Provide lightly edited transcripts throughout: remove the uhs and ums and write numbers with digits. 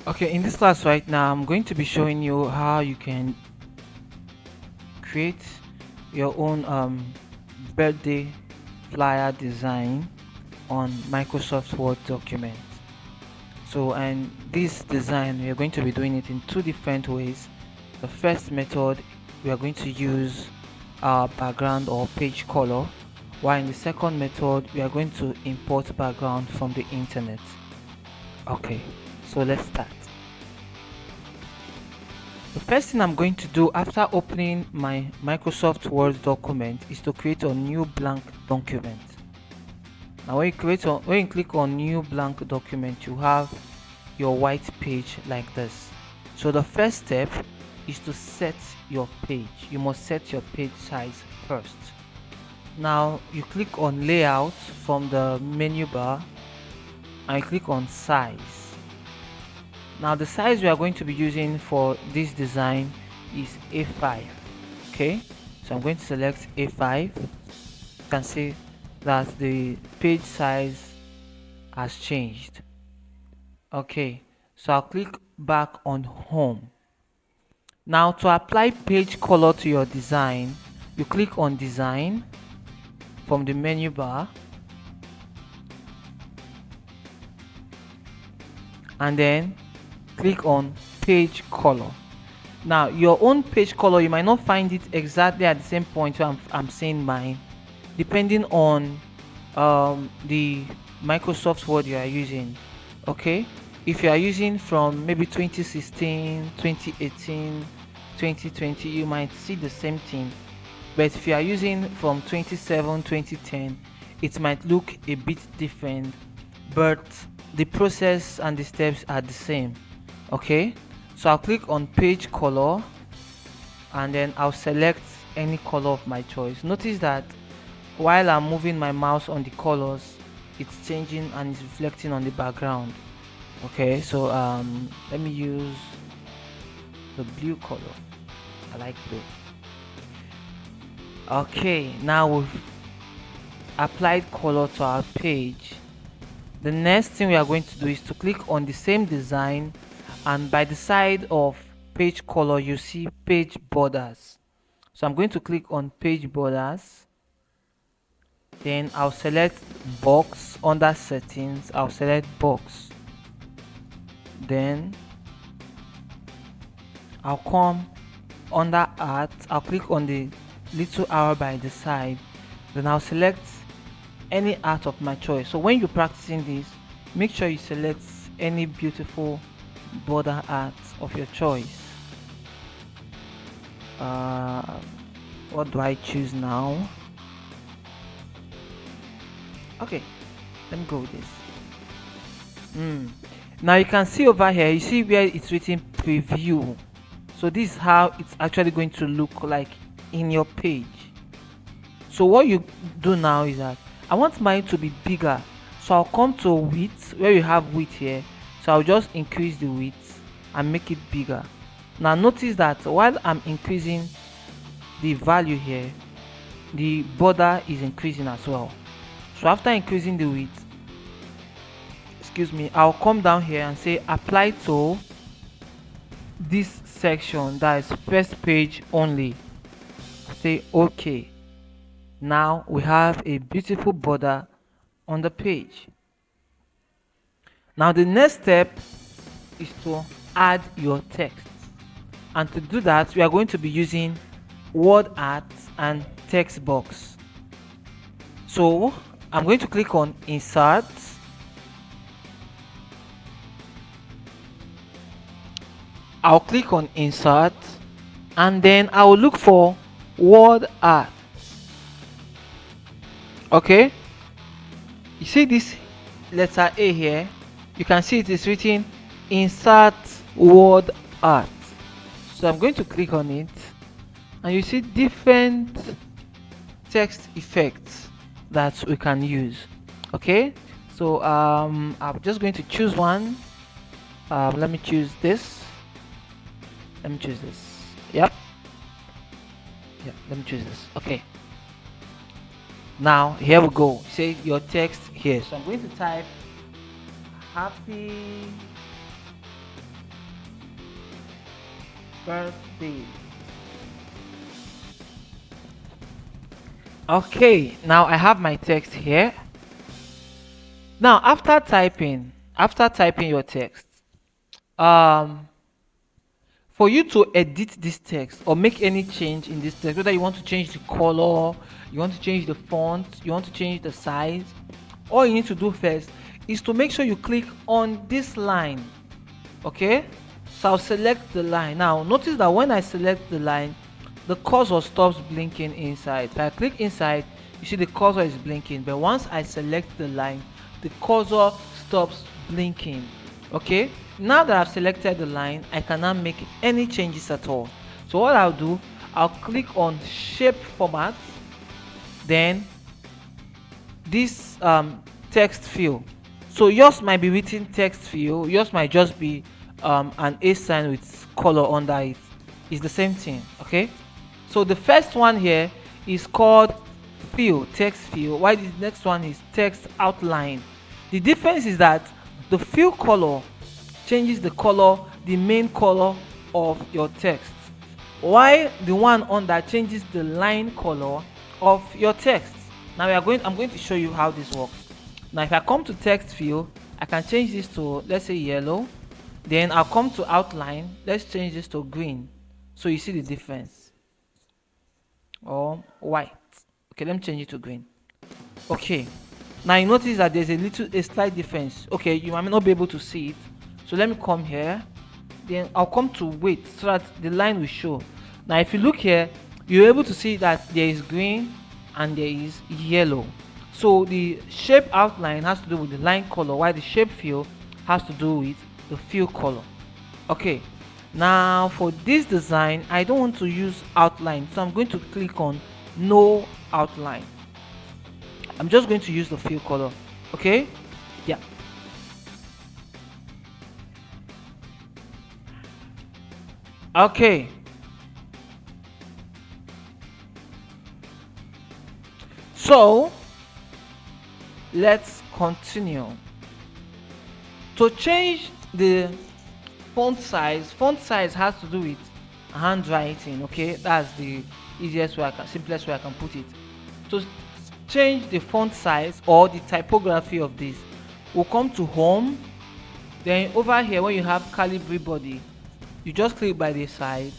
Okay, in this class right now, I'm going to be showing you how you can create your own birthday flyer design on Microsoft Word document. So, and this design, we are going to be doing it in two different ways. The first method, we are going to use our background or page color, while in the second method, we are going to import background from the internet. Okay, so let's start. The first thing I'm going to do after opening my Microsoft Word document is to create a new blank document. Now when you click on new blank document, you have your white page like this. So the first step is to set your page. You must set your page size first. Now you click on layout from the menu bar and you click on size. Now the size we are going to be using for this design is A5. Okay, so I'm going to select A5. You can see that the page size has changed. Okay, so I'll click back on home. Now to apply page color to your design, you click on design from the menu bar and then click on page color. Now your own page color, you might not find it exactly at the same point where I'm saying mine, depending on the Microsoft Word you are using. Okay, if you are using from maybe 2016, 2018, 2020, you might see the same thing, but if you are using from 27, 2010, it might look a bit different, but the process and the steps are the same. Okay, so I'll click on page color and then I'll select any color of my choice. Notice that while I'm moving my mouse on the colors, it's changing and it's reflecting on the background. Okay, so let me use the blue color. I like blue. Okay, now we've applied color to our page. The next thing we are going to do is to click on the same design, and by the side of page color you see page borders. So I'm going to click on page borders, then I'll select box. Under settings, I'll select box, then I'll come under art, I'll click on the little arrow by the side, then I'll select any art of my choice. So when you're practicing this, make sure you select any beautiful border art of your choice. uh, what do I choose now? Okay, let me go with this. Now you can see over here, you see where it's written preview. So this is how it's actually going to look like in your page. So what you do now is that I want mine to be bigger, so I'll come to width where you have width here. So I'll just increase the width and make it bigger. Now notice that while I'm increasing the value here, the border is increasing as well. So after increasing the width, excuse me, I'll come down here and say apply to this section, that is first page only. Say okay. Now we have a beautiful border on the page. Now the next step is to add your text, and to do that we are going to be using word art and text box. So I'm going to click on insert, I'll click on insert, and then I will look for word art. Okay, you see this letter A here, you can see it is written insert word art. So I'm going to click on it, and you see different text effects that we can use. Okay, so I'm just going to choose one. Let me choose this. Let me choose this. Yep. Let me choose this. Okay, now here we go. Say your text here, so I'm going to type happy birthday. Okay, now I have my text here. Now after typing your text, um for you to edit this text or make any change in this text, whether you want to change the color, you want to change the font, you want to change the size, all you need to do first is to make sure you click on this line. Okay, so I'll select the line. Now notice that when I select the line, the cursor stops blinking inside. If I click inside, you see the cursor is blinking, but once I select the line, the cursor stops blinking. Okay, now that I've selected the line, I can now make any changes at all. So what I'll do, I'll click on shape format, then this text field. So yours might be written text field, yours might just be an A sign with color under it. It's the same thing. Okay, so the first one here is called field, text field, while the next one is text outline. The difference is that the field color changes the color, the main color of your text, while the one under changes the line color of your text. Now I'm going to show you how this works. Now if I come to text field, I can change this to, let's say, yellow. Then I'll come to outline, let's change this to green, so you see the difference, or white. Okay, let me change it to green. Okay, now you notice that there's a slight difference. Okay, you might not be able to see it, so let me come here, then I'll come to weight so that the line will show. Now if you look here, you're able to see that there is green and there is yellow. So the shape outline has to do with the line color, while the shape fill has to do with the fill color. Okay, now for this design I don't want to use outline, so I'm going to click on no outline. I'm just going to use the fill color. Okay, yeah. Okay, so let's continue. To change the font size has to do with handwriting. Okay, that's the simplest way I can put it. To change the font size or the typography of this, we'll come to home, then over here when you have Calibri body, you just click by the side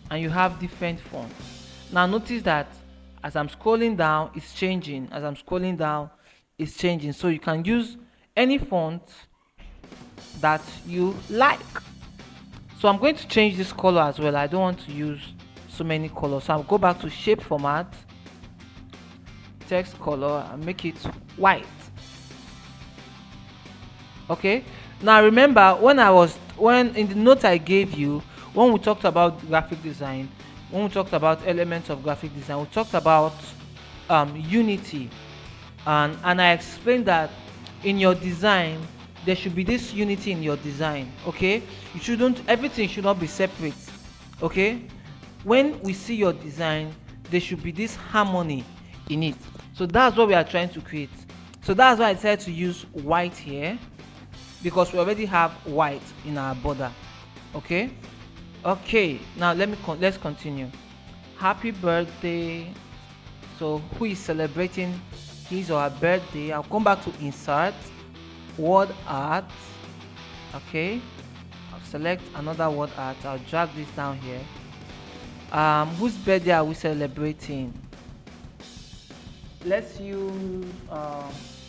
and you have different fonts. Now notice that as I'm scrolling down, it's changing. As I'm scrolling down, it's changing. So you can use any font that you like. So I'm going to change this color as well. I don't want to use so many colors, so I'll go back to shape format, text color, and make it white. Okay, now remember when in the note I gave you, when we talked about graphic design, when we talked about elements of graphic design, we talked about unity, and I explained that in your design there should be this unity in your design. Okay, everything should not be separate. Okay, when we see your design, there should be this harmony in it. So that's what we are trying to create. So that's why I decided to use white here, because we already have white in our border. Okay, now let's continue. Happy birthday. So who is celebrating his or her birthday? I'll come back to insert, word art. Okay, I'll select another word art. I'll drag this down here. Whose birthday are we celebrating? Let's use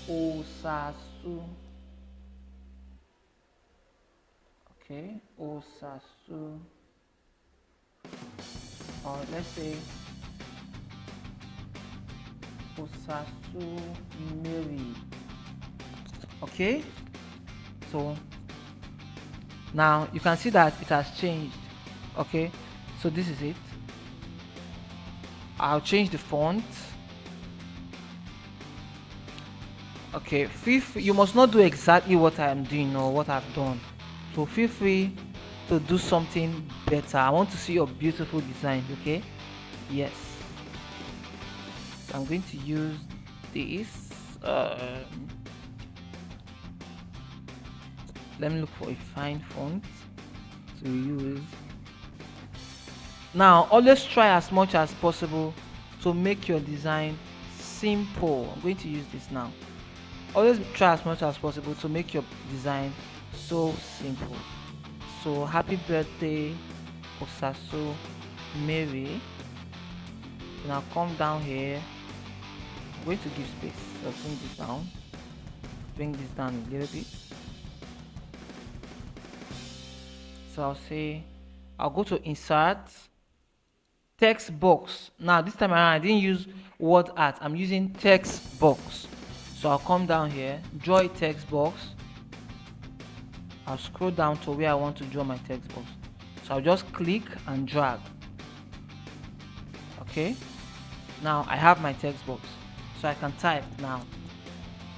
Osasu. Okay, Osasu, or let's say Osasu Mary. Okay, so now you can see that it has changed. Okay, so this is it. I'll change the font. Okay, you must not do exactly what I am doing or what I've done, so feel free to do something better. I want to see your beautiful design. Okay, yes, so I'm going to use this. Let me look for a fine font to use. Now always try as much as possible to make your design simple. I'm going to use this now. Always try as much as possible to make your design so simple. So happy birthday Osaso Mary. Now come down here. I'm going to give space. So bring this down. Bring this down a little bit. So I'll go to insert text box. Now this time around I didn't use word art, I'm using text box. So I'll come down here, draw a text box. I'll scroll down to where I want to draw my text box. So I'll just click and drag. Okay, now I have my text box, so I can type now.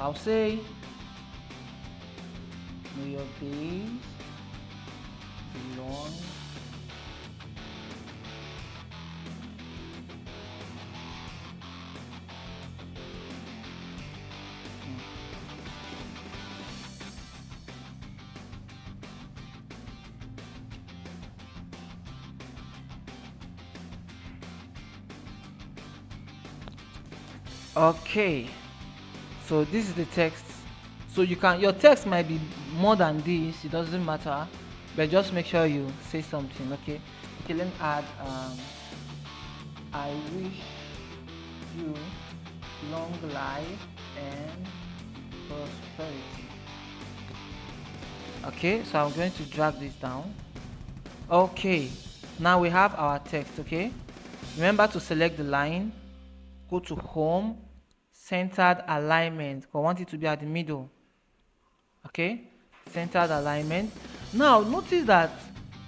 I'll say, may your days be long. Okay, so this is the text. So your text might be more than this, it doesn't matter, but just make sure you say something. Okay, let me add I wish you long life and prosperity. Okay, so I'm going to drag this down. Okay, now we have our text. Okay, remember to select the line, go to home, centered alignment. I want it to be at the middle. Okay, centered alignment. Now notice that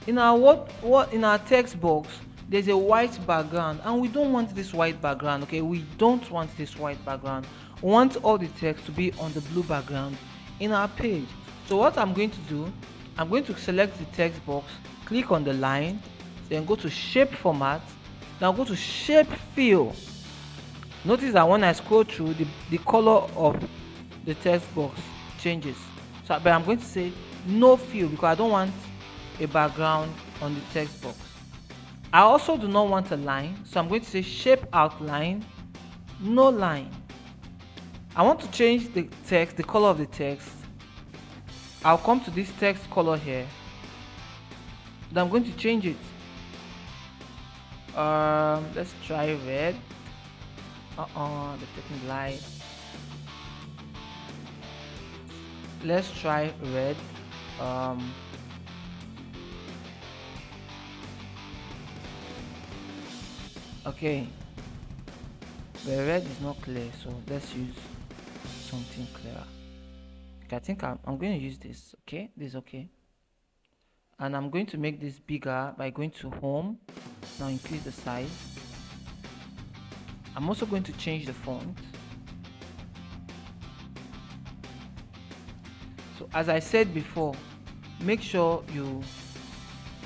in our what in our text box there's a white background, and we don't want this white background. Okay, we don't want this white background. We want all the text to be on the blue background in our page. So what I'm going to do, I'm going to select the text box, click on the line, then go to shape format, now go to shape fill. Notice that when I scroll through, the color of the text box changes. So but I'm going to say no fill because I don't want a background on the text box. I also do not want a line, so I'm going to say shape outline, no line. I want to change the text, the color of the text. I'll come to this text color here, then I'm going to change it. Let's try red. They've taken light. Let's try red. Okay, the red is not clear, so let's use something clearer. Okay, I think I'm going to use this. Okay, this is okay, and I'm going to make this bigger by going to home. Now increase the size. I'm also going to change the font. So as I said before, make sure you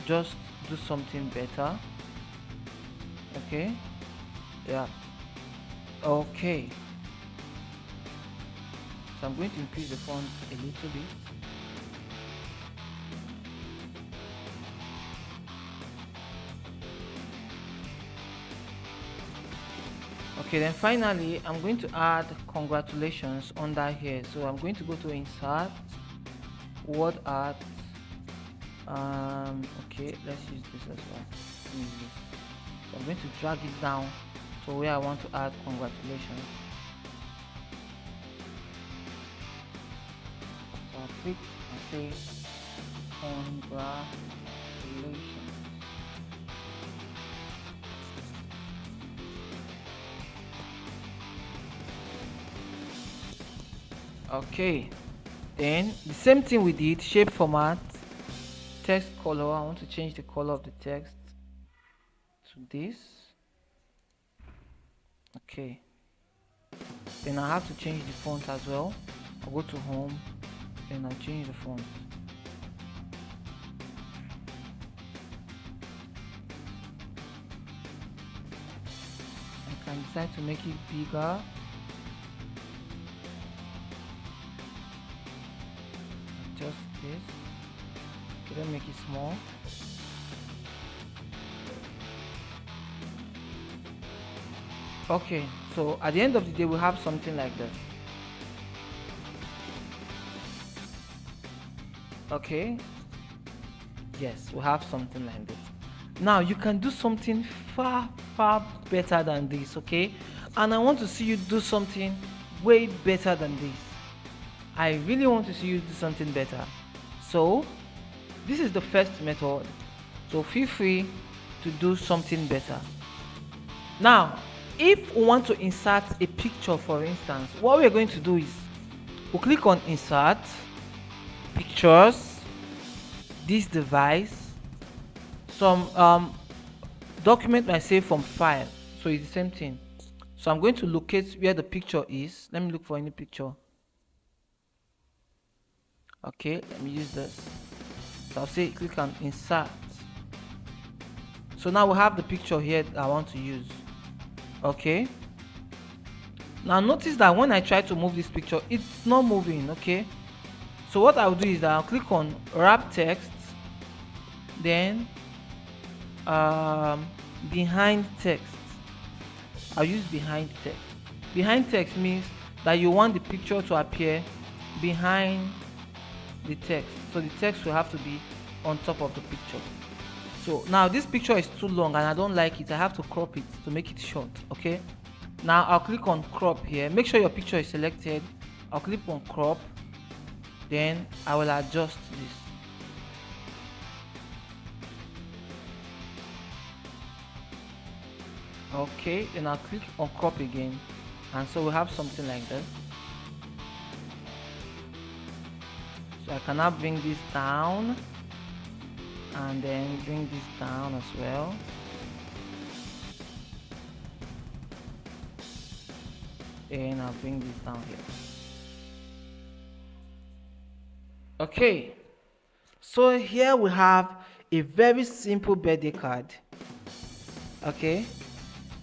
just do something better. Okay, yeah, okay, so I'm going to increase the font a little bit. Okay, then finally I'm going to add congratulations under here. So I'm going to go to insert word art. Okay, let's use this as well. So I'm going to drag it down to where I want to add congratulations. So I'll click and say congratulations. Okay, then the same thing we did, shape format, text color. I want to change the color of the text to this. Okay, then I have to change the font as well. I'll go to home, then I'll change the font. I can decide to make it bigger. Just this. Okay, don't make it small. Okay, so at the end of the day we have something like this. Okay, yes, we have something like this. Now you can do something far better than this. Okay, and I want to see you do something way better than this. I really want to see you do something better. So this is the first method, so feel free to do something better. Now if we want to insert a picture, for instance, what we're going to do is we'll click on insert pictures, this device, some document might save from file, so it's the same thing. So I'm going to locate where the picture is. Let me look for any picture. Okay, let me use this. So I'll say click on insert. So now we have the picture here that I want to use. Okay, now notice that when I try to move this picture, it's not moving. Okay, so what I'll do is that I'll click on wrap text, then behind text. I'll use behind text. Behind text means that you want the picture to appear behind the text, so the text will have to be on top of the picture. So now this picture is too long and I don't like it. I have to crop it to make it short. Okay, now I'll click on crop here. Make sure your picture is selected. I'll click on crop, then I will adjust this. Okay, then I'll click on crop again, and so we have something like this. So I can now bring this down and then bring this down as well. And I'll bring this down here. Okay, so here we have a very simple birthday card. Okay,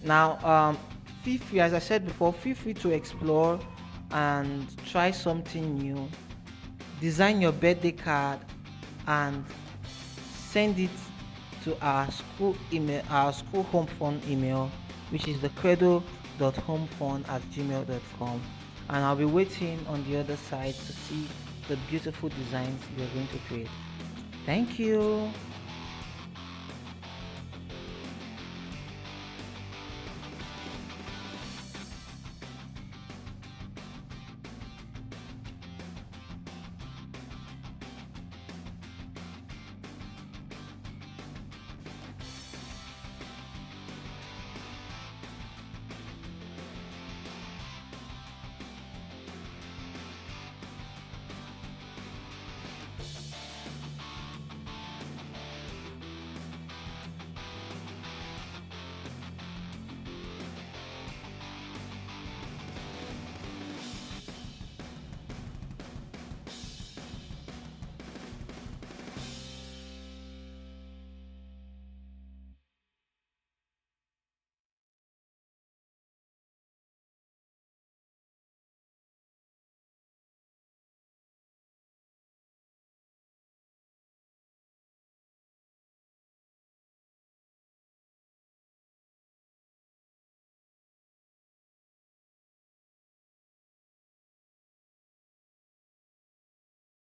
now feel free, as I said before, feel free to explore and try something new. Design your birthday card and send it to our school email, our school home fund email, which is the credo.homefund@gmail.com, and I'll be waiting on the other side to see the beautiful designs you're going to create. Thank you.